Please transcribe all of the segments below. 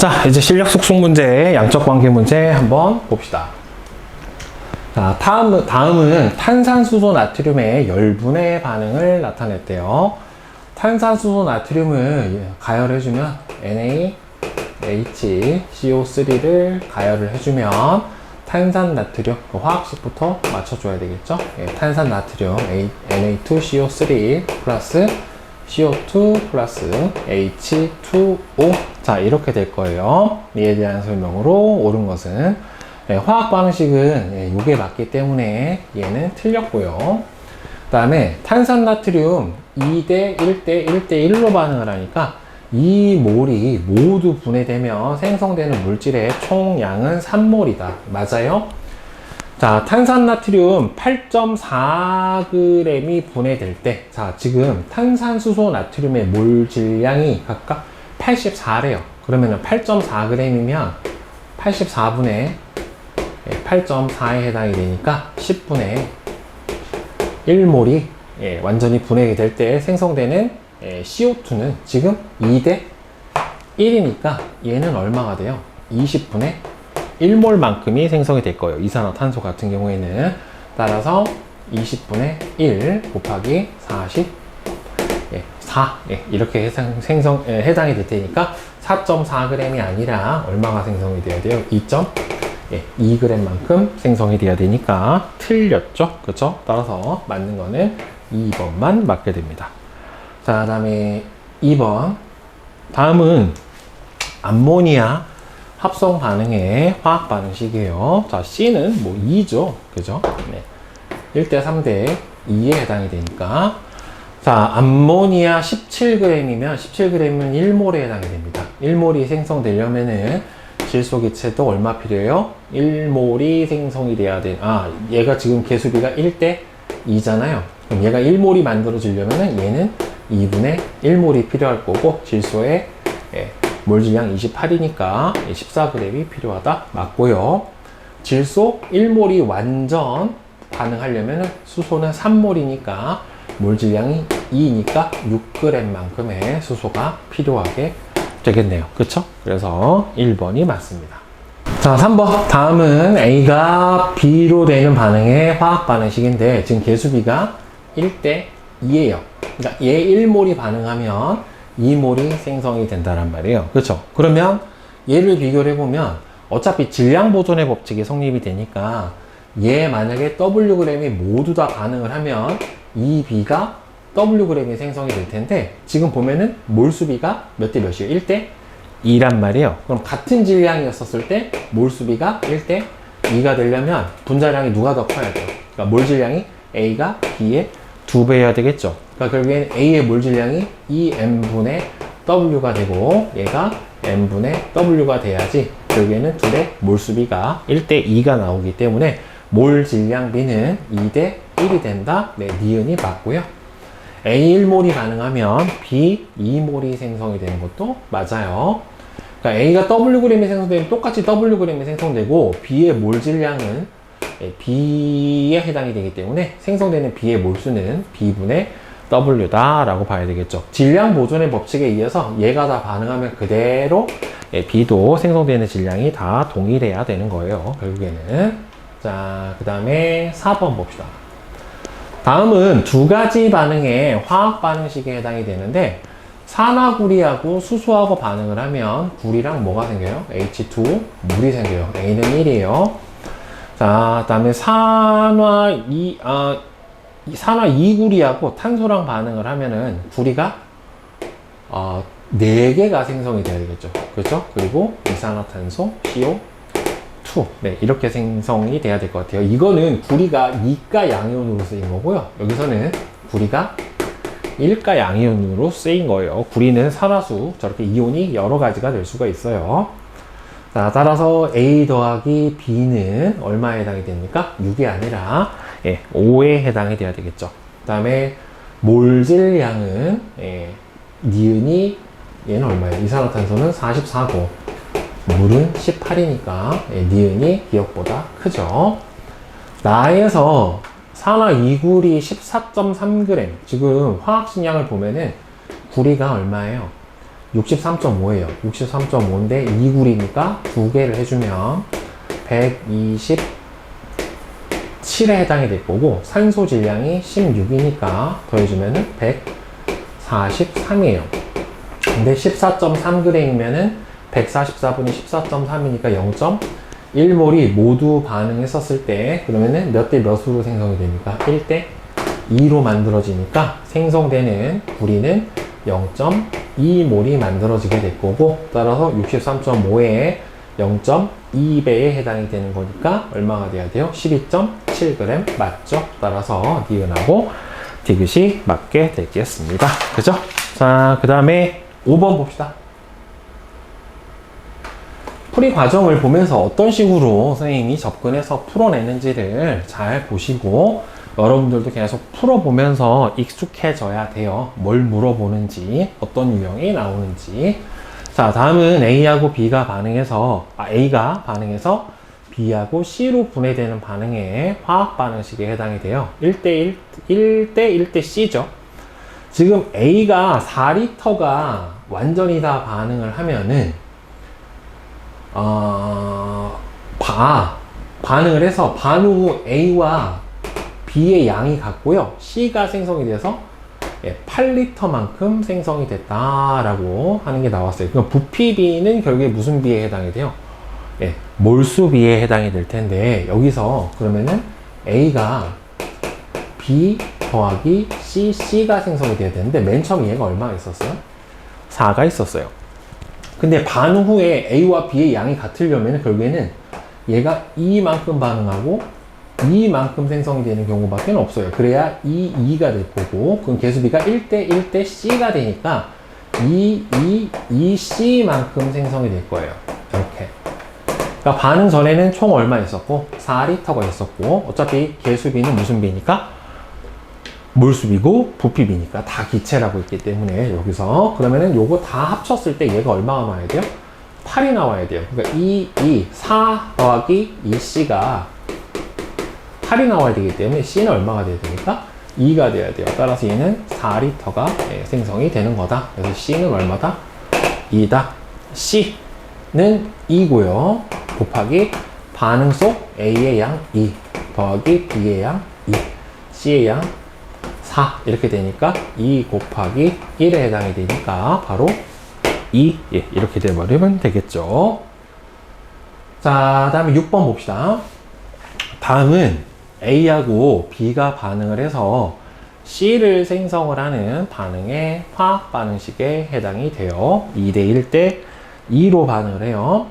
자, 이제 실력 숙성 문제, 양적 관계 문제 한번 봅시다. 자, 다음은 탄산수소 나트륨의 열분해 반응을 나타냈대요. 탄산수소 나트륨을 가열해주면 NaHCO3를 가열을 해주면 탄산 나트륨, 그 화학식부터 맞춰줘야 되겠죠? 예, 탄산 나트륨 Na2CO3 플러스 CO2 플러스 H2O. 자, 이렇게 될 거예요. 이에 대한 설명으로 옳은 것은 화학 반응식은 이게 맞기 때문에 얘는 틀렸고요. 그 다음에 탄산 나트륨 2대 1대 1대 1로 반응을 하니까 이 몰이 모두 분해되면 생성되는 물질의 총량은 3몰이다. 맞아요? 자, 탄산 나트륨 8.4g이 분해될 때, 자, 지금 탄산수소 나트륨의 몰질량이 각각 84래요. 그러면은 8.4g이면 84분의 8.4에 해당이 되니까 10분의 1몰이 완전히 분해가 될 때 생성되는 CO2는 지금 2대 1이니까 얘는 얼마가 돼요? 20분의 1몰만큼이 생성이 될 거예요. 이산화탄소 같은 경우에는. 따라서 20분의 1 곱하기 44 이렇게 해당이 될 테니까 4.4g이 아니라 얼마가 생성이 돼야 돼요? 2g만큼 생성이 돼야 되니까 틀렸죠? 그렇죠? 따라서 맞는 거는 2번만 맞게 됩니다. 자, 그 다음에 2번. 다음은 암모니아 합성 반응의 화학 반응식이에요. 자, C는 뭐 2죠. 그죠? 네. 1대 3대 2에 해당이 되니까. 자, 암모니아 17g이면 17g은 1몰에 해당이 됩니다. 1몰이 생성되려면은 질소기체도 얼마 필요해요? 1몰이 생성이 돼야 돼. 얘가 지금 개수비가 1대 2잖아요. 그럼 얘가 1몰이 만들어지려면은 얘는 2분의 1몰이 필요할 거고, 질소의 몰질량 28이니까 14g이 필요하다. 맞고요. 질소 1몰이 완전 반응하려면 수소는 3몰이니까 몰질량이 2니까 6g만큼의 수소가 필요하게 되겠네요. 그쵸? 그래서 1번이 맞습니다. 자, 3번. 다음은 A가 B로 되는 반응의 화학 반응식인데 지금 개수비가 1대 2예요. 그러니까 얘 1몰이 반응하면 2몰이 생성이 된다는 말이에요. 그렇죠? 그러면 얘를 비교를 해보면 어차피 질량 보존의 법칙이 성립이 되니까 얘 만약에 Wg이 모두 다 반응을 하면 이 B가 Wg이 생성이 될 텐데 지금 보면은 몰수비가 몇 대 몇이에요? 1대 2란 말이에요. 그럼 같은 질량이었을 때 몰수비가 1대 2가 되려면 분자량이 누가 더 커야 돼요? 그러니까 몰질량이 A가 B의 2배여야 되겠죠. 그러니까 결국엔 A의 몰질량이 2m분의 W가 되고 얘가 m분의 W가 돼야지 결국에는 둘의 몰수비가 1대 2가 나오기 때문에 몰질량 B는 2대 1이 된다. 네, 니은이 맞고요. A 1몰이 가능하면 B 2몰이 생성이 되는 것도 맞아요. 그러니까 A가 Wg이 생성되면 똑같이 Wg이 생성되고 B의 몰질량은 B에 해당이 되기 때문에 생성되는 B의 몰수는 B분의 W다 라고 봐야 되겠죠. 질량 보존의 법칙에 의해서 얘가 다 반응하면 그대로 B도 생성되는 질량이 다 동일해야 되는 거예요. 결국에는. 자, 그 다음에 4번 봅시다. 다음은 두 가지 반응의 화학 반응식에 해당이 되는데 산화구리하고 수소하고 반응을 하면 구리랑 뭐가 생겨요? H2 물이 생겨요. A는 1이에요. 자, 그 다음에 산화 2구리하고 탄소랑 반응을 하면은 구리가 4개가 생성이 돼야 되겠죠. 그렇죠? 그리고 이산화탄소, CO2. 네, 이렇게 생성이 돼야 될 것 같아요. 이거는 구리가 2가 양이온으로 쓰인 거고요. 여기서는 구리가 1가 양이온으로 쓰인 거예요. 구리는 산화수, 저렇게 이온이 여러 가지가 될 수가 있어요. 자, 따라서 A 더하기 B는 얼마에 해당이 됩니까? 6이 아니라 5에 해당이 돼야 되겠죠. 그 다음에 몰질량은 니은이 얘는 얼마예요? 이산화탄소는 44고 물은 18이니까 니은이 기억보다 크죠. 나에서 산화 2구리 14.3g 지금 화학식량을 보면은 구리가 얼마예요? 63.5예요. 63.5인데 2굴이니까 2개를 해주면 127에 해당이 될 거고, 산소 질량이 16이니까 더해주면 143이에요. 근데 14.3g이면은 144분이 14.3이니까 0.1몰이 모두 반응했었을 때, 그러면은 몇 대 몇으로 생성이 됩니까? 1대 2로 만들어지니까 생성되는 구리는 0.2몰이 만들어지게 될 거고, 따라서 63.5에 0.2배에 해당이 되는 거니까 얼마가 돼야 돼요? 12.7g 맞죠? 따라서 니은하고 디귿이 맞게 되겠습니다. 그죠? 자, 그 다음에 5번 봅시다. 풀이 과정을 보면서 어떤 식으로 선생님이 접근해서 풀어내는지를 잘 보시고, 여러분들도 계속 풀어보면서 익숙해져야 돼요. 뭘 물어보는지, 어떤 유형이 나오는지. 자, 다음은 A하고 B가 반응해서, A가 반응해서 B하고 C로 분해되는 반응에 화학 반응식에 해당이 돼요. 1대 C죠. 지금 A가 4리터가 완전히 다 반응을 하면은, 반응을 해서 반응 후 A와 B의 양이 같고요. C가 생성이 돼서 8리터만큼 생성이 됐다라고 하는 게 나왔어요. 그럼 부피 B는 결국에 무슨 B에 해당이 돼요? 몰수 B에 해당이 될 텐데, 여기서 그러면은 A가 B 더하기 C가 생성이 돼야 되는데, 맨 처음 얘가 얼마가 있었어요? 4가 있었어요. 근데 반응 후에 A와 B의 양이 같으려면 결국에는 얘가 이만큼 반응하고 이만큼 생성이 되는 경우밖에 없어요. 그래야 2가 될 거고, 그럼 개수비가 1대 C가 되니까 2C만큼 생성이 될 거예요. 이렇게. 그러니까 반응 전에는 총 얼마 있었고? 4리터가 있었고, 어차피 개수비는 무슨 비니까? 몰수비고 부피비니까 다 기체라고 있기 때문에, 여기서 그러면은 요거 다 합쳤을 때 얘가 얼마가 나와야 돼요? 8이 나와야 돼요. 그러니까 4 더하기 2C가 8이 나와야 되기 때문에 C는 얼마가 돼야 되니까? 2가 돼야 돼요. 따라서 얘는 4리터가 생성이 되는 거다. 그래서 C는 얼마다? 2다. C는 2고요. 곱하기 반응 속 A의 양 2 더하기 B의 양 2, C의 양 4 이렇게 되니까 2 곱하기 1에 해당이 되니까 바로 2 이렇게 돼버리면 되겠죠. 자, 다음에 6번 봅시다. 다음은 A하고 B가 반응을 해서 C를 생성을 하는 반응의 화학 반응식에 해당이 돼요. 2대 1대 2로 반응을 해요.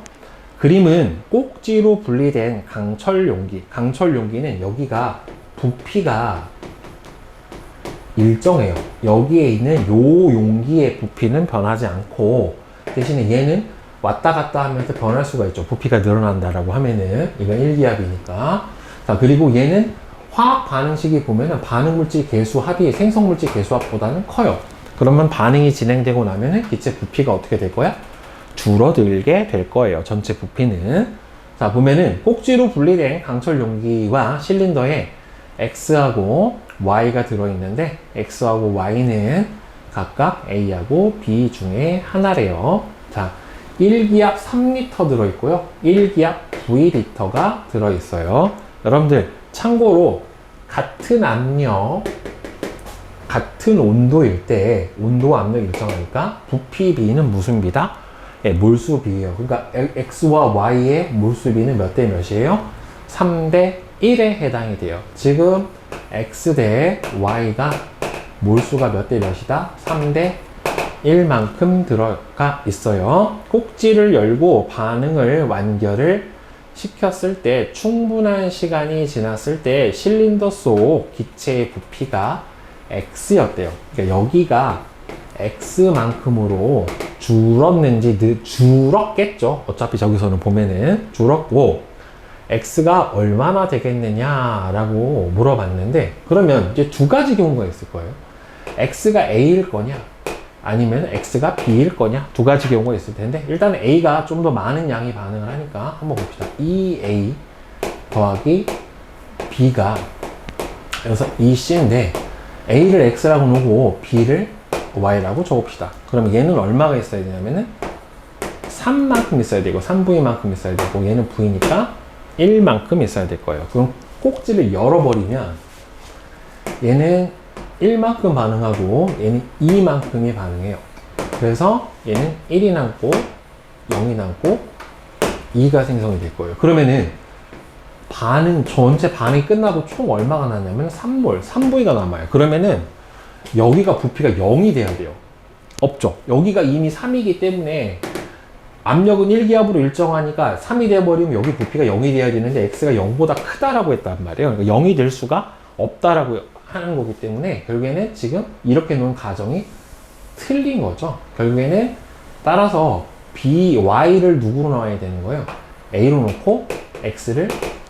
그림은 꼭지로 분리된 강철 용기. 강철 용기는 여기가 부피가 일정해요. 여기에 있는 요 용기의 부피는 변하지 않고, 대신에 얘는 왔다 갔다 하면서 변할 수가 있죠. 부피가 늘어난다라고 하면은. 이건 1기압이니까. 자, 그리고 얘는 화학 반응식이 보면은 반응물질 개수 합이 생성물질 개수 합보다는 커요. 그러면 반응이 진행되고 나면은 기체 부피가 어떻게 될 거야? 줄어들게 될 거예요. 전체 부피는. 자, 보면은 꼭지로 분리된 강철 용기와 실린더에 X하고 Y가 들어있는데, X하고 Y는 각각 A하고 B 중에 하나래요. 자, 1기압 3리터 들어있고요. 1기압 9리터가 들어있어요. 여러분들, 참고로 같은 압력, 같은 온도일 때 온도와 압력이 일정하니까 부피 B는 무슨 비다? 몰수 비예요. 그러니까 X와 Y의 몰수 비는 몇 대 몇이에요? 3대 1에 해당이 돼요. 지금 X 대 Y가 몰수가 몇 대 몇이다? 3대 1만큼 들어가 있어요. 꼭지를 열고 반응을 완결을 시켰을 때, 충분한 시간이 지났을 때 실린더 속 기체의 부피가 X였대요. 그러니까 여기가 X만큼으로 줄었는지, 줄었겠죠. 어차피 저기서는 보면은 줄었고, X가 얼마나 되겠느냐라고 물어봤는데, 그러면 이제 두 가지 경우가 있을 거예요. X가 A일 거냐, 아니면 X가 B일 거냐, 두 가지 경우가 있을 텐데, 일단 A가 좀 더 많은 양이 반응을 하니까 한번 봅시다. 2A 더하기 B가 여기서 2C인데, A를 X라고 놓고 B를 Y라고 적읍시다. 그럼 얘는 얼마가 있어야 되냐면은 3만큼 있어야 되고 3V만큼 있어야 되고 얘는 V니까 1만큼 있어야 될 거예요. 그럼 꼭지를 열어버리면 얘는 1만큼 반응하고 얘는 2만큼이 반응해요. 그래서 얘는 1이 남고 0이 남고 2가 생성이 될 거예요. 그러면은 전체 반응이 끝나고 총 얼마가 남냐면 3몰, 3V가 남아요. 그러면은 여기가 부피가 0이 돼야 돼요. 없죠. 여기가 이미 3이기 때문에 압력은 1기압으로 일정하니까 3이 돼버리면 여기 부피가 0이 돼야 되는데 X가 0보다 크다라고 했단 말이에요. 그러니까 0이 될 수가 없다라고 하는 거기 때문에 결국에는 지금 이렇게 놓은 가정이 틀린 거죠. 결국에는 따라서 Y를 누구로 놔야 되는 거예요? A로 놓고 X를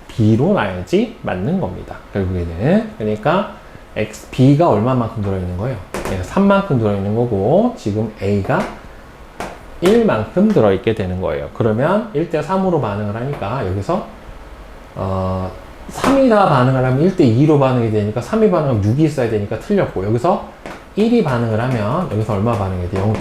B로 놔야지 맞는 겁니다. 결국에는. 그러니까 B가 얼마만큼 들어있는 거예요? 3만큼 들어있는 거고 지금 A가 1만큼 들어있게 되는 거예요. 그러면 1대3으로 반응을 하니까 여기서 3이 다 반응을 하면 1대2로 반응이 되니까 3이 반응하면 6이 있어야 되니까 틀렸고 여기서 1이 반응을 하면 여기서 얼마 반응해야 돼요?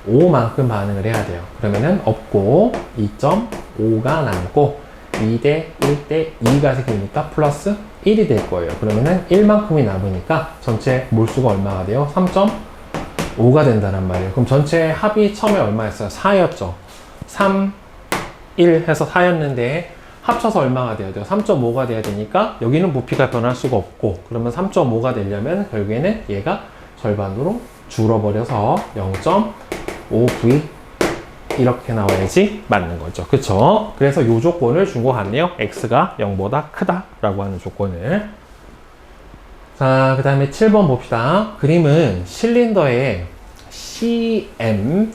0.5만큼 반응을 해야 돼요. 그러면은 없고 2.5가 남고 2대 1대 2가 생기니까 플러스 1이 될 거예요. 그러면은 1만큼이 남으니까 전체 몰수가 얼마가 돼요? 3.5가 된다는 말이에요. 그럼 전체 합이 처음에 얼마였어요? 4였죠. 3, 1 해서 4였는데 합쳐서 얼마가 돼야 돼요? 3.5가 돼야 되니까 여기는 부피가 변할 수가 없고 그러면 3.5가 되려면 결국에는 얘가 절반으로 줄어버려서 0.5V 이렇게 나와야지 맞는 거죠. 그쵸? 그래서 이 조건을 준 것 같네요. X가 0보다 크다라고 하는 조건을. 자, 그 다음에 7번 봅시다. 그림은 실린더에 CmHn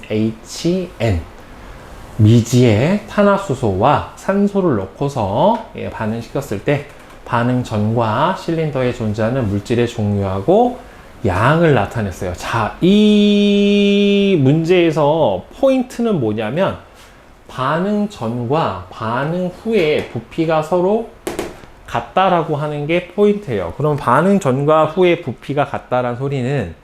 미지의 탄화수소와 산소를 넣고서 반응시켰을 때 반응 전과 실린더에 존재하는 물질의 종류하고 양을 나타냈어요. 자, 이 문제에서 포인트는 뭐냐면 반응 전과 반응 후에 부피가 서로 같다라고 하는 게 포인트예요. 그럼 반응 전과 후에 부피가 같다란 소리는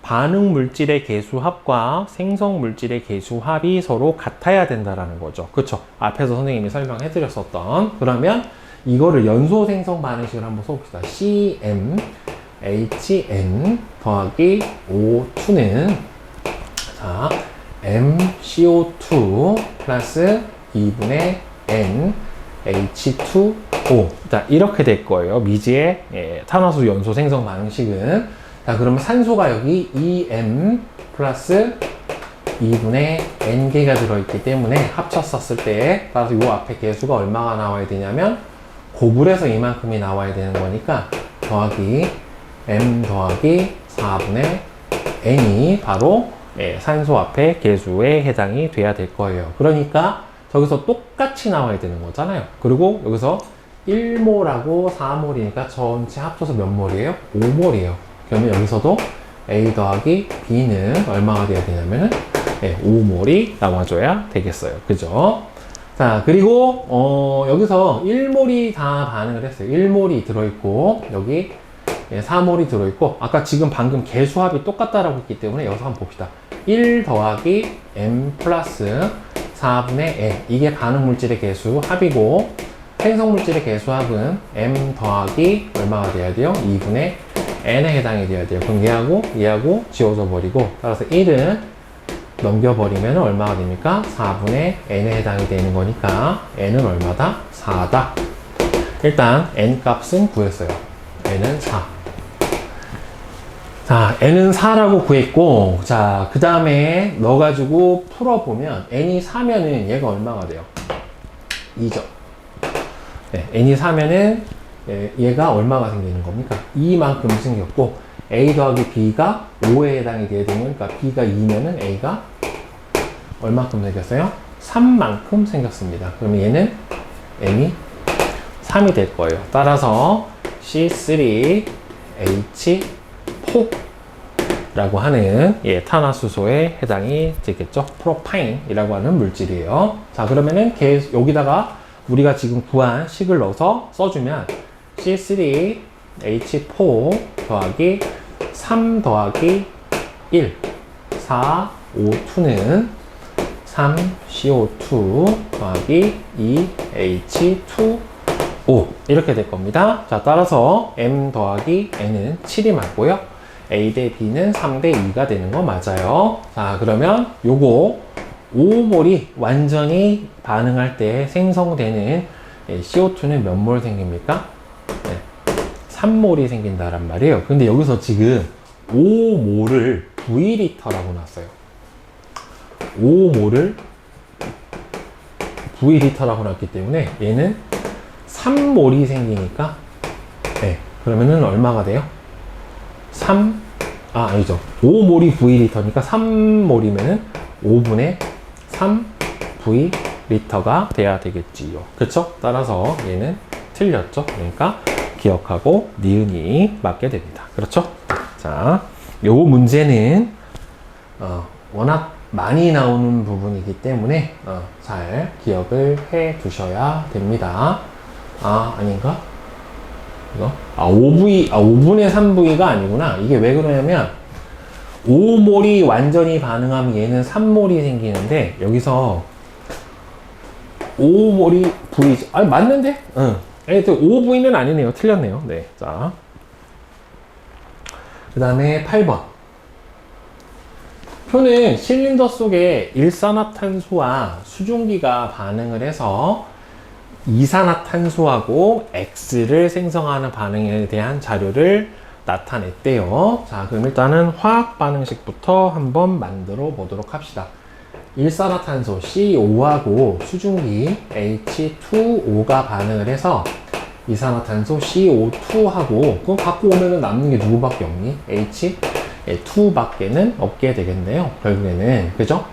반응 물질의 개수합과 생성 물질의 개수합이 서로 같아야 된다라는 거죠. 그쵸? 앞에서 선생님이 설명해 드렸었던. 그러면 이거를 연소 생성 반응식을 한번 써봅시다. CmHn 더하기 O2는 자, MCO2 플러스 2분의 N H2O. 자, 이렇게 될 거예요. 미지의 탄화수 연소 생성 반응식은. 자, 그러면 산소가 여기 2M 플러스 2분의 N개가 들어있기 때문에 합쳤었을 때, 따라서 이 앞에 개수가 얼마가 나와야 되냐면, 고불에서 이만큼이 나와야 되는 거니까, 더하기 M 더하기 4분의 N이 바로 산소 앞에 개수에 해당이 돼야 될 거예요. 그러니까, 저기서 똑같이 나와야 되는 거잖아요. 그리고 여기서 1몰하고 4몰이니까 전체 합쳐서 몇 몰이에요? 5몰이에요. 그러면 여기서도 A 더하기 B는 얼마가 돼야 되냐면은 5몰이 나와줘야 되겠어요. 그죠? 자, 그리고 여기서 1몰이 다 반응을 했어요. 1몰이 들어있고 여기 4몰이 들어있고 아까 지금 방금 개수합이 똑같다라고 했기 때문에 여기서 한번 봅시다. 1 더하기 M 플러스 4분의 N 이게 반응 물질의 개수 합이고 생성 물질의 개수합은 M 더하기 얼마가 돼야 돼요? 2분의 N에 해당이 돼야 돼요. 그럼 얘하고 지워져 버리고 따라서 1은 넘겨버리면 얼마가 됩니까? 4분의 N에 해당이 되는 거니까 N은 얼마다? 4다. 일단 N 값은 구했어요. N은 4. 자, N은 4라고 구했고, 자, 그 다음에 넣어가지고 풀어보면, N이 4면은 얘가 얼마가 돼요? 2죠. 네, N이 4면은 얘가 얼마가 생기는 겁니까? 2만큼 생겼고, A 더하기 B가 5에 해당이 돼야 되는 거니까, B가 2면은 A가 얼마큼 생겼어요? 3만큼 생겼습니다. 그러면 얘는 N이 3이 될 거예요. 따라서 C3H4 라고 하는 탄화수소에 해당이 되겠죠. 프로파인이라고 하는 물질이에요. 자, 그러면은 여기다가 우리가 지금 구한 식을 넣어서 써주면 C3H4 더하기 3 더하기 1. 4, O2는 3, CO2 더하기 2, H2, O. 이렇게 될 겁니다. 자, 따라서 M 더하기 N은 7이 맞고요. A 대 B는 3 대 2가 되는 거 맞아요. 자, 그러면 요거 5몰이 완전히 반응할 때 생성되는 CO2는 몇 몰 생깁니까? 네, 3몰이 생긴다란 말이에요. 근데 여기서 지금 5몰을 V리터라고 놨어요. 5몰을 V리터라고 놨기 때문에 얘는 3몰이 생기니까 네, 그러면은 얼마가 돼요? 아니죠. 5몰이 V리터니까 3몰이면은 5분의 3 V리터가 돼야 되겠지요. 그쵸? 따라서 얘는 틀렸죠. 그러니까 기억하고 니은이 맞게 됩니다. 그렇죠? 자, 요 문제는 워낙 많이 나오는 부분이기 때문에 잘 기억을 해 두셔야 됩니다. 아닌가? 이거? 5분의 3V가 아니구나. 이게 왜 그러냐면 5몰이 완전히 반응하면 얘는 3몰이 생기는데 여기서 5몰이 V 맞는데? 응. 5V는 아니네요. 틀렸네요. 네. 자. 그 다음에 8번. 표는 실린더 속에 일산화탄소와 수증기가 반응을 해서 이산화탄소하고 X를 생성하는 반응에 대한 자료를 나타냈대요. 자, 그럼 일단은 화학 반응식부터 한번 만들어 보도록 합시다. 일산화탄소 CO하고 수증기 H2O가 반응을 해서 이산화탄소 CO2하고 그거 갖고 오면은 남는 게 누구밖에 없니? H2밖에는 없게 되겠네요. 결국에는 그죠?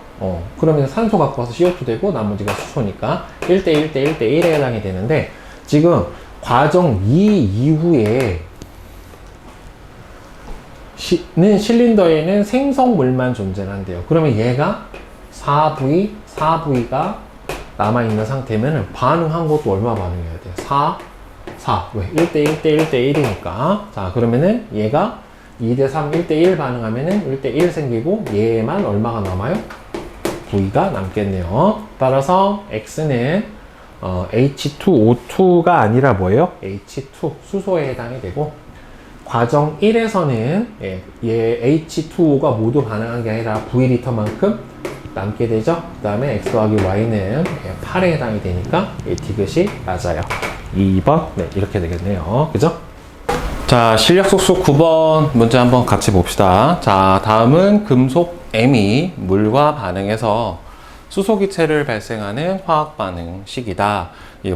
그러면 산소 갖고 와서 CO2 되고 나머지가 수소니까 1대1 대 1대1에 해당이 되는데 지금 과정 2 이후에 실린더에는 생성물만 존재한대요. 그러면 얘가 4V가 남아있는 상태면 반응한 것도 얼마 반응해야 돼? 4. 왜? 1대1 대 1대 1이니까. 자, 그러면은 얘가 2대 3, 1대 1 반응하면은 1대 1 생기고 얘만 얼마가 남아요? V가 남겠네요. 따라서 X는 H2O2가 아니라 뭐예요? H2, 수소에 해당이 되고 과정 1에서는 얘 H2O가 모두 반응한 게 아니라 V리터만큼 남게 되죠. 그 다음에 X 더하기 Y는 8에 해당이 되니까 이 디귿이 맞아요. 2번 네, 이렇게 되겠네요. 그죠? 자, 실력 속수 9번 문제 한번 같이 봅시다. 자, 다음은 금속 M이 물과 반응해서 수소기체를 발생하는 화학 반응식이다.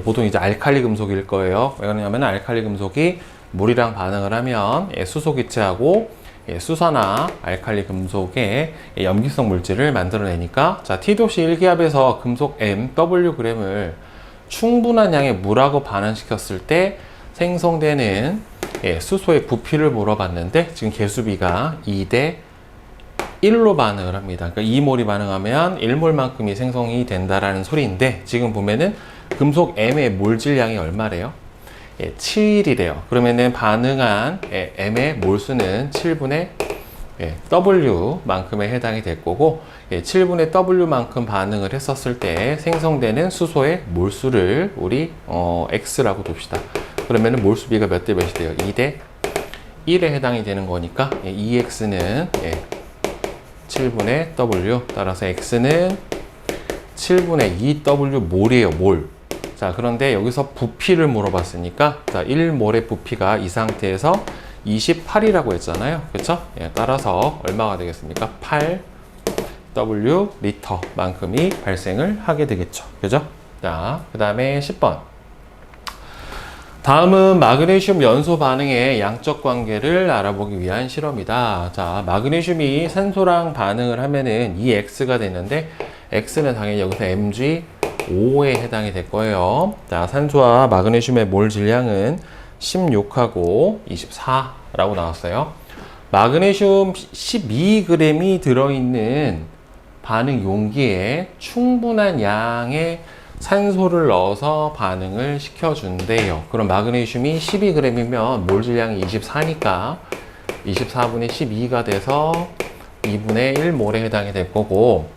보통 이제 알칼리 금속일 거예요. 왜 그러냐면 알칼리 금속이 물이랑 반응을 하면 수소기체하고 수소나 알칼리 금속의 염기성 물질을 만들어내니까 자, T도시 1기압에서 금속 M, Wg을 충분한 양의 물하고 반응시켰을 때 생성되는 수소의 부피를 물어봤는데 지금 개수비가 2대 1로 반응을 합니다. 그러니까 2몰이 반응하면 1몰만큼이 생성이 된다라는 소리인데 지금 보면은 금속 M의 몰질량이 얼마래요? 7이래요. 그러면은 반응한 M의 몰수는 7분의 W만큼에 해당이 될 거고 7분의 W만큼 반응을 했었을 때 생성되는 수소의 몰수를 우리 X라고 둡시다. 그러면은 몰수비가 몇 대 몇이 돼요? 2대 1에 해당이 되는 거니까 2X는 7분의 W 따라서 X는 7분의 2W 몰이에요. 몰. 자, 그런데 여기서 부피를 물어봤으니까 자, 1몰의 부피가 이 상태에서 28이라고 했잖아요. 그렇죠? 따라서 얼마가 되겠습니까? 8W 리터만큼이 발생을 하게 되겠죠. 그죠? 자, 그 다음에 10번. 다음은 마그네슘 연소 반응의 양적 관계를 알아보기 위한 실험이다. 자, 마그네슘이 산소랑 반응을 하면은 이 X가 되는데 X는 당연히 여기서 Mg5에 해당이 될 거예요. 자, 산소와 마그네슘의 몰 질량은 16하고 24라고 나왔어요. 마그네슘 12g이 들어있는 반응 용기에 충분한 양의 산소를 넣어서 반응을 시켜준대요. 그럼 마그네슘이 12g이면 몰 질량이 24니까 24분의 12가 돼서 2분의 1몰에 해당이 될 거고,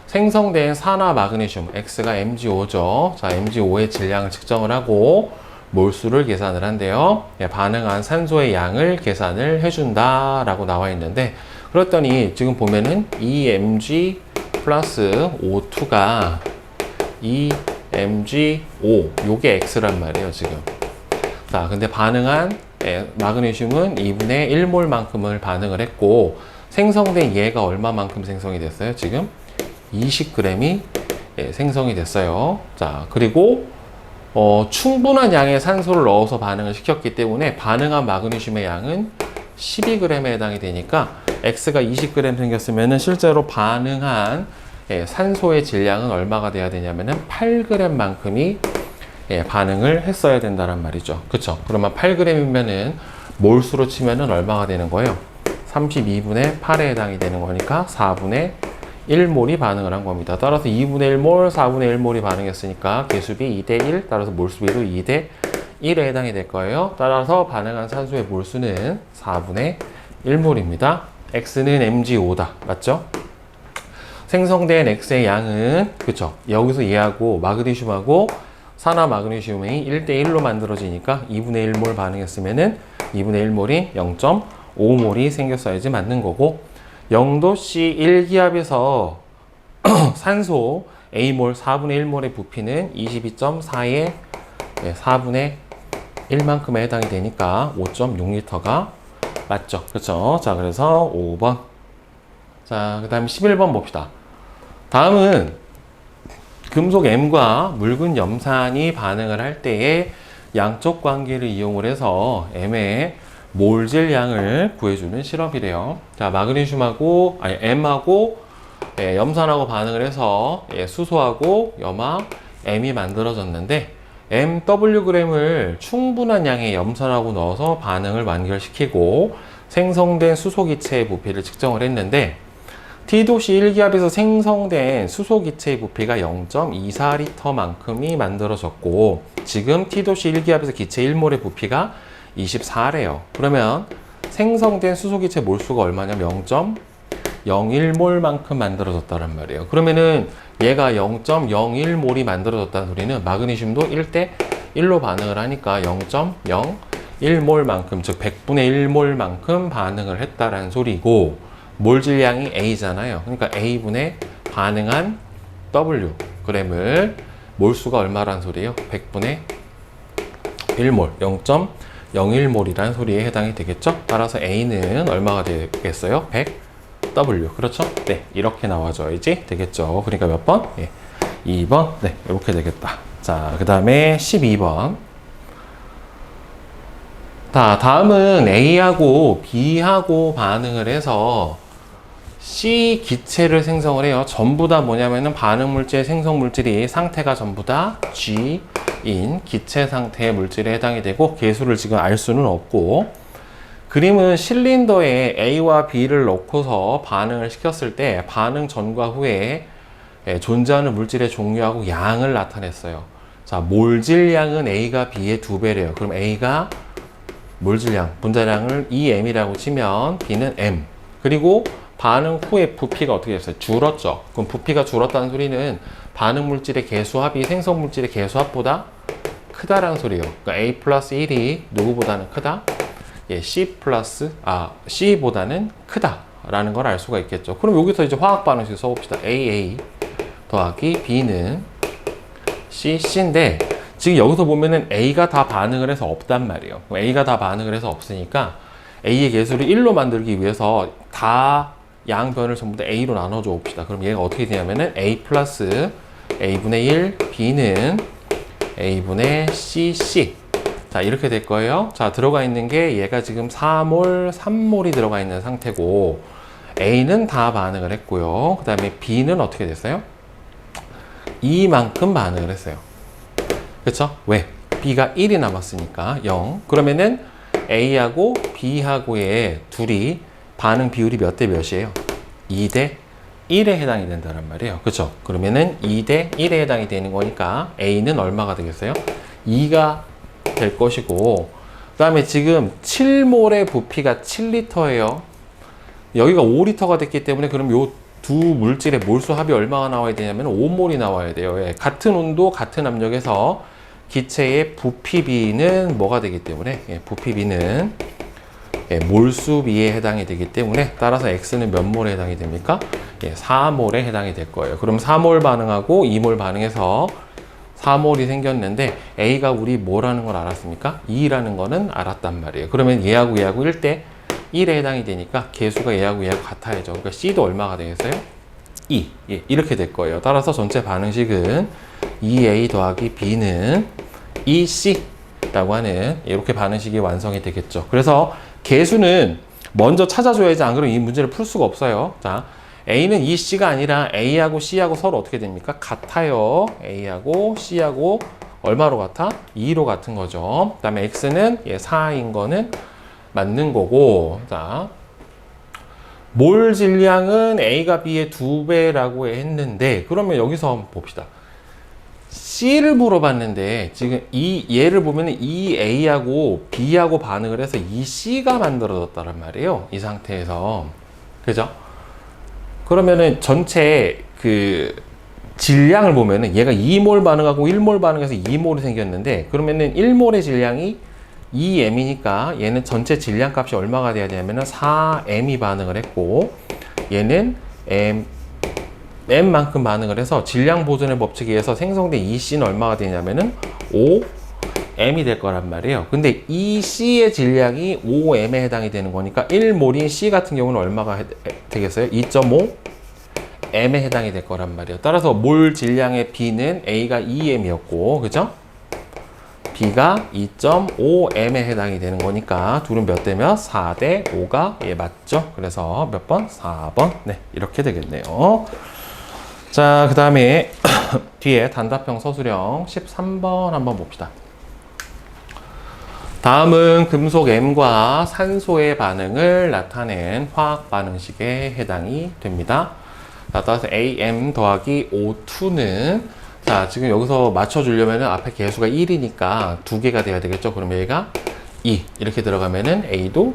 생성된 산화 마그네슘 X가 MgO죠. 자, MgO의 질량을 측정을 하고 몰수를 계산을 한대요. 예, 반응한 산소의 양을 계산을 해준다 라고 나와 있는데, 그랬더니 지금 보면은 EMg 플러스 O2가 EMgO, 요게 X란 말이에요 지금. 자, 근데 반응한 마그네슘은 2분의 1몰만큼을 반응을 했고, 생성된 얘가 얼마만큼 생성이 됐어요 지금? 20g이 생성이 됐어요. 자, 그리고 충분한 양의 산소를 넣어서 반응을 시켰기 때문에 반응한 마그네슘의 양은 12g에 해당이 되니까, X가 20g 생겼으면 실제로 반응한 산소의 질량은 얼마가 돼야 되냐면은 8g만큼이 반응을 했어야 된다는 말이죠. 그쵸? 그러면 8g이면은 몰수로 치면은 얼마가 되는 거예요? 32분의 8에 해당이 되는 거니까 4분의 1몰이 반응을 한 겁니다. 따라서 2분의 1몰, 4분의 1몰이 반응했으니까 개수비 2대 1, 따라서 몰수비도 2대 1에 해당이 될 거예요. 따라서 반응한 산소의 몰수는 4분의 1몰입니다. X는 MgO다. 맞죠? 생성된 X의 양은, 그쵸? 여기서 얘하고 마그네슘하고 산화 마그네슘이 1대 1로 만들어지니까 2분의 1몰 반응했으면은 2분의 1몰이 0.5몰이 생겼어야지 맞는 거고, 0도씨 1기압에서 산소 A몰 4분의 1몰의 부피는 22.4의 4분의 1만큼에 해당이 되니까 5.6L가 맞죠? 그렇죠? 자, 그래서 5번. 자, 그 다음에 11번 봅시다. 다음은 금속 M과 묽은 염산이 반응을 할 때에 양적 관계를 이용을 해서 M의 몰질 양을 구해주는 실험이래요. 자, M하고 염산하고 반응을 해서 수소하고 염화 M이 만들어졌는데, MWg을 충분한 양의 염산하고 넣어서 반응을 완결시키고 생성된 수소기체의 부피를 측정을 했는데, T도씨 1기압에서 생성된 수소기체의 부피가 0.24L만큼이 만들어졌고, 지금 T도씨 1기압에서 기체 1몰의 부피가 24래요. 그러면 생성된 수소기체 몰수가 얼마냐면 0.01몰만큼 만들어졌다는 말이에요. 그러면은 얘가 0.01몰이 만들어졌다는 소리는 마그네슘도 1대 1로 반응을 하니까 0.01몰만큼, 즉 100분의 1몰만큼 반응을 했다라는 소리고, 몰질량이 A잖아요. 그러니까 A분의 반응한 W g을 몰수가 얼마란 소리예요? 100분의 1몰, 0.01몰이라는 소리에 해당이 되겠죠? 따라서 A는 얼마가 되겠어요? 100W. 그렇죠? 네, 이렇게 나와줘야지 되겠죠. 그러니까 몇 번? 예, 2번. 네, 이렇게 되겠다. 자, 그 다음에 12번. 자, 다음은 A하고 B하고 반응을 해서 C 기체를 생성을 해요. 전부 다 뭐냐면은 반응 물질, 생성 물질이 상태가 전부 다 G인 기체 상태의 물질에 해당이 되고, 개수를 지금 알 수는 없고, 그림은 실린더에 A와 B를 넣고서 반응을 시켰을 때 반응 전과 후에 존재하는 물질의 종류하고 양을 나타냈어요. 자, 몰질량은 A가 B의 2배래요. 그럼 A가 몰질량, 분자량을 EM이라고 치면 B는 M. 그리고 반응 후에 부피가 어떻게 됐어요? 줄었죠. 그럼 부피가 줄었다는 소리는 반응 물질의 개수합이 생성 물질의 개수합보다 크다라는 소리예요. 그러니까 A 플러스 1이 누구보다는 크다? 예, C보다는 크다라는 걸 알 수가 있겠죠. 그럼 여기서 이제 화학 반응식 써봅시다. AA 더하기 B는 C인데, 지금 여기서 보면은 A가 다 반응을 해서 없단 말이에요. A가 다 반응을 해서 없으니까 A의 개수를 1로 만들기 위해서 다 양변을 전부 다 A로 나눠줘 봅시다. 그럼 얘가 어떻게 되냐면은 A 플러스 A분의 1, B는 A분의 CC. 자, 이렇게 될 거예요. 자, 들어가 있는 게 얘가 지금 4몰, 3몰이 들어가 있는 상태고, A는 다 반응을 했고요. 그 다음에 B는 어떻게 됐어요? 이만큼 반응을 했어요. 그쵸? 왜? B가 1이 남았으니까 0. 그러면은 A하고 B하고의 둘이 반응 비율이 몇 대 몇이에요? 2대 1에 해당이 된다는 말이에요. 그쵸? 그러면은 2대 1에 해당이 되는 거니까 A는 얼마가 되겠어요? 2가 될 것이고, 그 다음에 지금 7몰의 부피가 7L예요. 여기가 5리터가 됐기 때문에 그럼 요 두 물질의 몰수 합이 얼마가 나와야 되냐면 5몰이 나와야 돼요. 예, 같은 온도, 같은 압력에서 기체의 부피비는 뭐가 되기 때문에, 예, 부피비는 예, 몰수비에 해당이 되기 때문에, 따라서 X는 몇 몰에 해당이 됩니까? 예, 4몰에 해당이 될 거예요. 그럼 4몰 반응하고 2몰 반응해서 4몰이 생겼는데 A가 우리 뭐라는 걸 알았습니까? 2라는 거는 알았단 말이에요. 그러면 얘하고 얘하고 1대 1에 해당이 되니까 개수가 얘하고 얘하고 같아야죠. 그러니까 C도 얼마가 되겠어요? 2. 예, 이렇게 될 거예요. 따라서 전체 반응식은 2A 더하기 B는 2C라고 하는 이렇게 반응식이 완성이 되겠죠. 그래서 개수는 먼저 찾아줘야지, 안 그러면 이 문제를 풀 수가 없어요. 자, A는 2C가 아니라 A하고 C하고 서로 어떻게 됩니까? 같아요. A하고 C하고 얼마로 같아? 2로 같은 거죠. 그 다음에 X는 4인 거는 맞는 거고, 자, 몰 질량은 A가 B의 2배라고 했는데, 그러면 여기서 한번 봅시다. C를 물어봤는데, 지금 얘를 보면 A하고 B하고 반응을 해서 2C가 만들어졌다는 말이에요. 이 상태에서. 그죠? 그러면은 전체 그 질량을 보면은 얘가 2몰 반응하고 1몰 반응해서 2몰이 생겼는데, 그러면은 1몰의 질량이 2m이니까 얘는 전체 질량 값이 얼마가 돼야 되냐면은 4m이 반응을 했고, 얘는 m만큼 반응을 해서 질량 보존의 법칙에 의해서 생성된 EC는 얼마가 되냐면은 5m이 될 거란 말이에요. 근데 EC의 질량이 5m에 해당이 되는 거니까 1몰인 C 같은 경우는 얼마가 되겠어요? 2.5m에 해당이 될 거란 말이에요. 따라서 몰 질량의 B는 A가 2m이었고, 그죠? B가 2.5m에 해당이 되는 거니까 둘은 몇 대 몇? 4대 5가 맞죠? 그래서 몇 번? 4번. 네, 이렇게 되겠네요. 자, 그 다음에 뒤에 단답형 서술형 13번 한번 봅시다. 다음은 금속 M과 산소의 반응을 나타낸 화학 반응식에 해당이 됩니다. 자, 따라서 AM 더하기 O2는, 자, 지금 여기서 맞춰주려면 앞에 개수가 1이니까 2개가 돼야 되겠죠? 그럼 얘가 2 이렇게 들어가면은 A도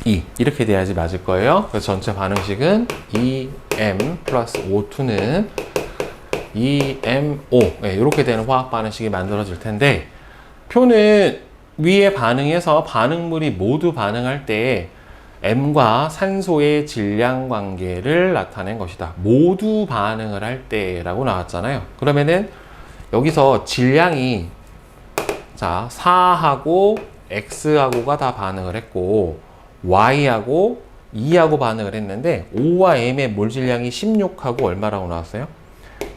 2 이렇게 돼야지 맞을 거예요. 그래서 전체 반응식은 2M 플러스 O2는 2MO, 네, 이렇게 되는 화학 반응식이 만들어질 텐데, 표는 위에 반응해서 반응물이 모두 반응할 때 M과 산소의 질량 관계를 나타낸 것이다. 모두 반응을 할 때라고 나왔잖아요. 그러면은 여기서 질량이, 자, 4하고 X하고가 다 반응을 했고 Y하고 2하고 반응을 했는데 5와 M의 몰 질량이 16하고 얼마라고 나왔어요?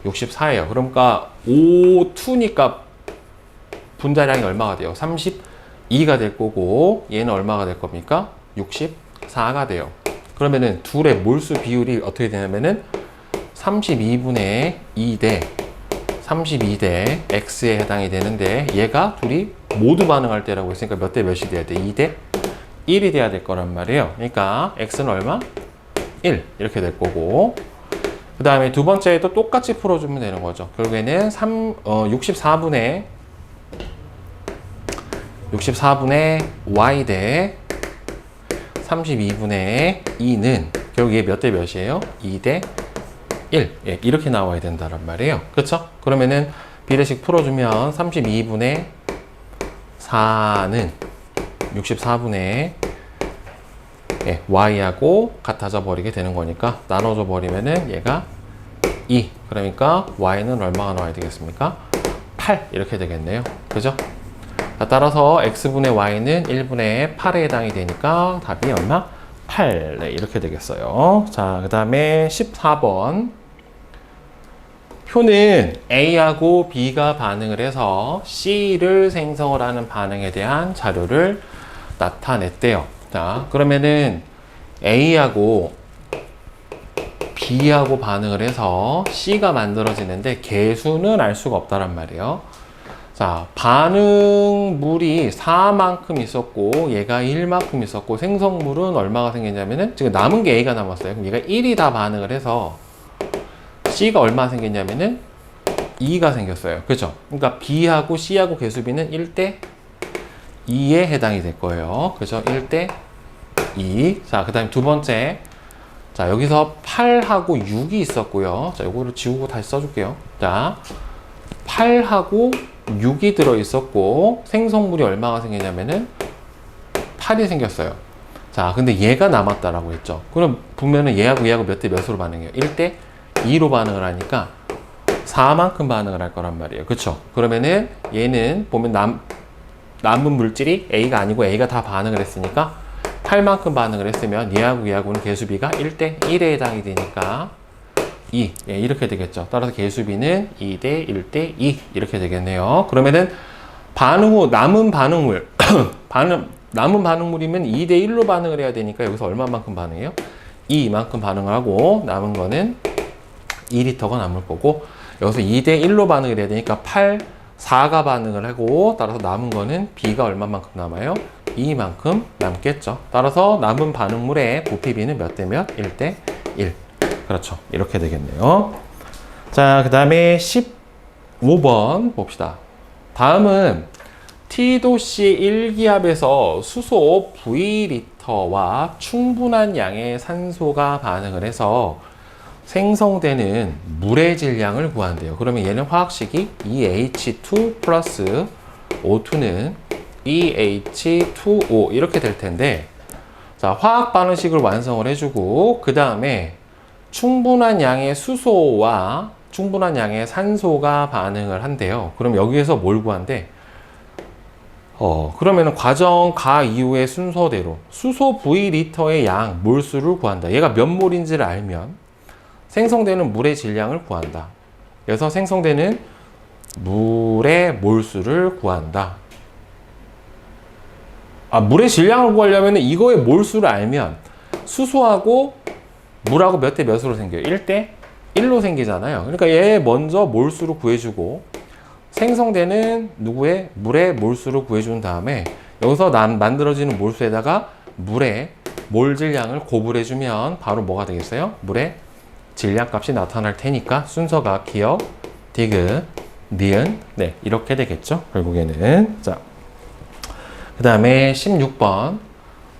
64예요. 그러니까 O2니까 분자량이 얼마가 돼요? 32가 될 거고, 얘는 얼마가 될 겁니까? 64가 돼요. 그러면은 둘의 몰수 비율이 어떻게 되냐면은 32분의 2대 32대 X에 해당이 되는데, 얘가 둘이 모두 반응할 때라고 했으니까 몇 대 몇이 돼야 돼? 2대 1이 돼야 될 거란 말이에요. 그러니까 X는 얼마? 1 이렇게 될 거고, 그 다음에 두 번째에도 똑같이 풀어주면 되는 거죠. 결국에는 64분의 Y 대 32분의 2는 결국 얘 몇 대 몇이에요? 2대 1. 예, 이렇게 나와야 된다란 말이에요. 그쵸? 그러면은 비례식 풀어주면 32분의 4는 64분의 Y하고 같아져 버리게 되는 거니까 나눠져 버리면은 얘가 2. 그러니까 Y는 얼마가 나와야 되겠습니까? 8. 이렇게 되겠네요. 그죠? 따라서 X분의 Y는 1분의 8에 해당이 되니까 답이 얼마? 8. 네, 이렇게 되겠어요. 자, 그 다음에 14번. 표는 A하고 B가 반응을 해서 C를 생성을 하는 반응에 대한 자료를 나타냈대요. 자, 그러면은 A하고 B하고 반응을 해서 C가 만들어지는데 개수는 알 수가 없다란 말이에요. 자, 반응물이 4만큼 있었고 얘가 1만큼 있었고 생성물은 얼마가 생겼냐면은 지금 남은 게 A가 남았어요. 그럼 얘가 1이 다 반응을 해서 C가 얼마 생겼냐면은 2가 생겼어요. 그죠? 그러니까 B하고 C하고 개수비는 1대 2에 해당이 될 거예요. 그죠? 1대 2. 자, 그 다음에 두 번째. 자, 여기서 8하고 6이 있었고요. 자, 요거를 지우고 다시 써줄게요. 자, 8하고 6이 들어있었고, 생성물이 얼마가 생기냐면은 8이 생겼어요. 자, 근데 얘가 남았다라고 했죠. 그럼 보면은 얘하고 얘하고 몇 대 몇으로 반응해요? 1대 2로 반응을 하니까 4만큼 반응을 할 거란 말이에요. 그쵸? 그러면은 얘는 보면 남은 물질이 A가 아니고 A가 다 반응을 했으니까 8만큼 반응을 했으면 얘하고 얘하고는 개수비가 1대 1에 해당이 되니까 2. 예, 이렇게 되겠죠. 따라서 개수비는 2대 1대 2 이렇게 되겠네요. 그러면은 반응 후 남은 반응물 남은 반응물이면 2대 1로 반응을 해야 되니까 여기서 얼마만큼 반응해요? 2만큼 반응을 하고 남은 거는 2리터가 남을 거고 여기서 2대 1로 반응을 해야 되니까 4가 반응을 하고 따라서 남은 거는 B가 얼마만큼 남아요? 2만큼 남겠죠. 따라서 남은 반응물의 부피비는 몇 대 몇? 1대 1. 그렇죠. 이렇게 되겠네요. 자, 그 다음에 15번 봅시다. 다음은 T도씨 1기압에서 수소 V리터와 충분한 양의 산소가 반응을 해서 생성되는 물의 질량을 구한대요. 그러면 얘는 화학식이 EH2 플러스 O2는 EH2O 이렇게 될 텐데, 자, 화학 반응식을 완성을 해주고 그 다음에 충분한 양의 수소와 충분한 양의 산소가 반응을 한대요. 그럼 여기에서 뭘 구한대? 그러면은 과정 가 이후의 순서대로 수소 V리터의 양 몰수를 구한다. 얘가 몇 몰인지를 알면 생성되는 물의 질량을 구한다. 그래서 생성되는 물의 몰수를 구한다. 물의 질량을 구하려면 이거의 몰수를 알면 수소하고 물하고 몇 대 몇으로 생겨요? 1대 1로 생기잖아요. 그러니까 얘 먼저 몰수를 구해주고 생성되는 누구의? 물의 몰수를 구해준 다음에 여기서 만들어지는 몰수에다가 물의 몰 질량을 곱을해주면 바로 뭐가 되겠어요? 물의 질량 값이 나타날 테니까 순서가 기억, 디귿, 니은 네 이렇게 되겠죠. 결국에는 자, 그 다음에 16번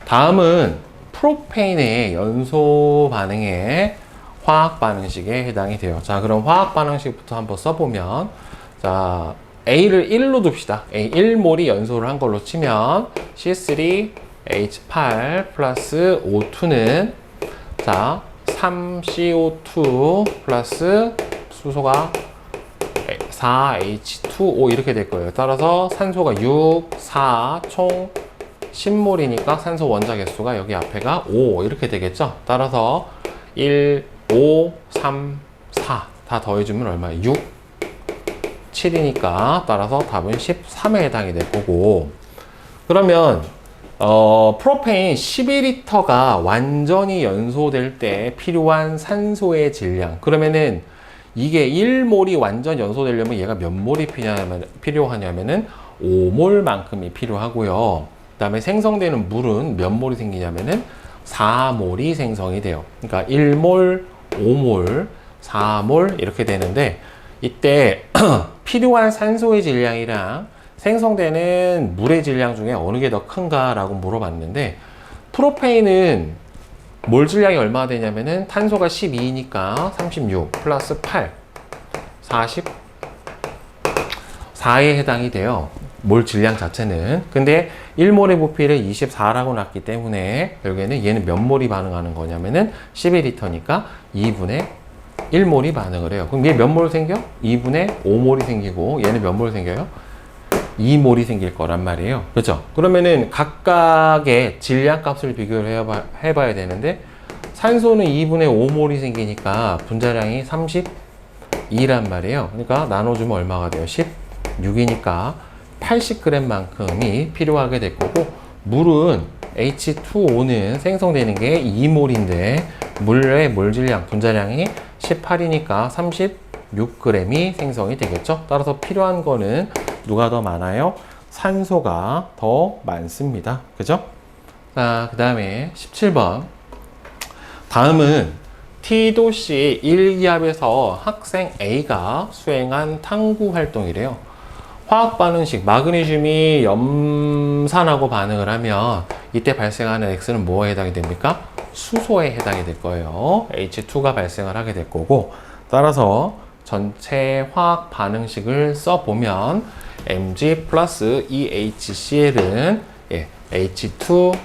다음은 프로페인의 연소 반응의 화학 반응식에 해당이 돼요. 자, 그럼 화학 반응식부터 한번 써보면 자, A를 1로 둡시다. A 1몰이 연소를 한 걸로 치면 C3H8 플러스 O2는 자 3CO2 플러스 수소가 4H2O 이렇게 될 거예요. 따라서 산소가 6, 4, 총 10몰이니까 산소 원자 개수가 여기 앞에가 5 이렇게 되겠죠. 따라서 1, 5, 3, 4 다 더해주면 얼마예요? 6, 7이니까 따라서 답은 13에 해당이 될 거고, 그러면 프로페인 12리터가 완전히 연소될 때 필요한 산소의 질량, 그러면은 이게 1몰이 완전 연소되려면 얘가 몇 몰이 필요하냐면은 5몰만큼이 필요하고요. 그 다음에 생성되는 물은 몇 몰이 생기냐면은 4몰이 생성이 돼요. 그러니까 1몰, 5몰, 4몰 이렇게 되는데, 이때 필요한 산소의 질량이랑 생성되는 물의 질량 중에 어느 게 더 큰가 라고 물어봤는데, 프로페인은 몰 질량이 얼마나 되냐면은 탄소가 12니까 36 플러스 8 44에 해당이 돼요. 몰 질량 자체는. 근데 1몰의 부피를 24라고 놨기 때문에 결국에는 얘는 몇 몰이 반응하는 거냐면은 11리터니까 2분의 1몰이 반응을 해요. 그럼 얘 몇 몰 생겨? 2분의 5몰이 생기고 얘는 몇 몰 생겨요? 2몰이 생길 거란 말이에요. 그렇죠? 그러면은 각각의 질량 값을 비교를 해봐야 되는데, 산소는 2분의 5몰이 생기니까 분자량이 32란 말이에요. 그러니까 나눠주면 얼마가 돼요? 16이니까 80g만큼이 필요하게 될 거고, 물은 H2O는 생성되는 게 2몰인데 물의 몰 질량, 분자량이 18이니까 36g이 생성이 되겠죠. 따라서 필요한 거는 누가 더 많아요? 산소가 더 많습니다. 그죠? 자, 그 다음에 17번. 다음은 T도씨 1기압에서 학생 A가 수행한 탐구 활동이래요. 화학 반응식, 마그네슘이 염산하고 반응을 하면 이때 발생하는 X는 뭐에 해당이 됩니까? 수소에 해당이 될 거예요. H2가 발생을 하게 될 거고, 따라서 전체 화학 반응식을 써보면 Mg 플러스 EHCl은 H2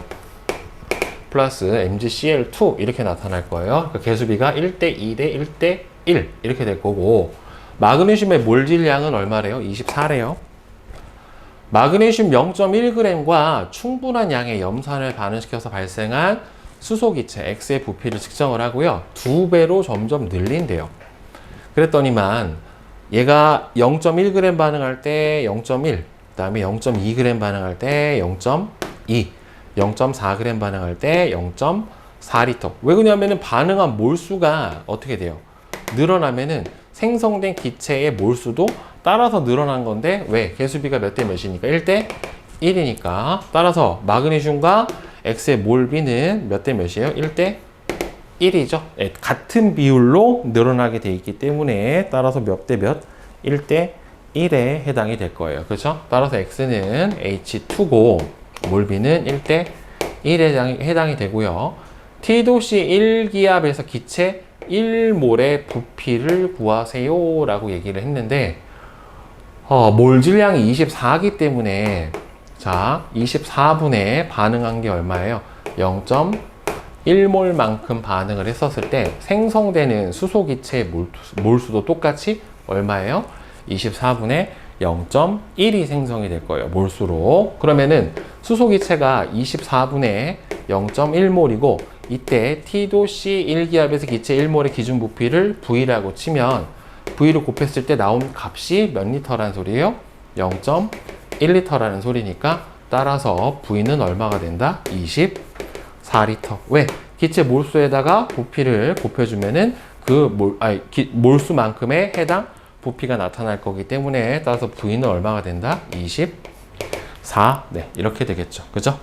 플러스 MgCl2 이렇게 나타날 거예요. 그 개수비가 1대 2대 1대 1 이렇게 될 거고, 마그네슘의 몰질량은 얼마래요? 24래요. 마그네슘 0.1g과 충분한 양의 염산을 반응시켜서 발생한 수소기체 X의 부피를 측정을 하고요. 2배로 점점 늘린대요. 그랬더니만 얘가 0.1g 반응할 때 0.1, 그 다음에 0.2g 반응할 때 0.2, 0.4g 반응할 때 0.4리터. 왜 그러냐면은 반응한 몰수가 어떻게 돼요? 늘어나면은 생성된 기체의 몰수도 따라서 늘어난 건데, 왜? 개수비가 몇 대 몇이니까? 1대 1이니까. 따라서 마그네슘과 X의 몰비는 몇 대 몇이에요? 1대 1이죠. 네, 같은 비율로 늘어나게 돼 있기 때문에 따라서 몇 대 몇? 1대 1에 해당이 될 거예요. 그렇죠? 따라서 X는 H2고 몰비는 1대 1에 해당이 되고요. T도씨 1기압에서 기체 1몰의 부피를 구하세요 라고 얘기를 했는데, 몰질량이 24기 때문에, 자, 24분에 반응한 게 얼마예요? 0.1몰만큼 반응을 했었을 때 생성되는 수소기체의 몰수도 똑같이 얼마예요? 24분에 0.1이 생성이 될 거예요. 몰수로. 그러면은 수소기체가 24분에 0.1몰이고, 이때 T도씨 1기압에서 기체 1몰의 기준 부피를 V라고 치면 V를 곱했을 때 나온 값이 몇 리터라는 소리예요? 0.1리터라는 소리니까, 따라서 V는 얼마가 된다? 24리터. 왜? 기체 몰수에다가 부피를 곱해주면은 그 몰수만큼의 해당 부피가 나타날 거기 때문에, 따라서 V는 얼마가 된다? 24. 네, 이렇게 되겠죠. 그죠?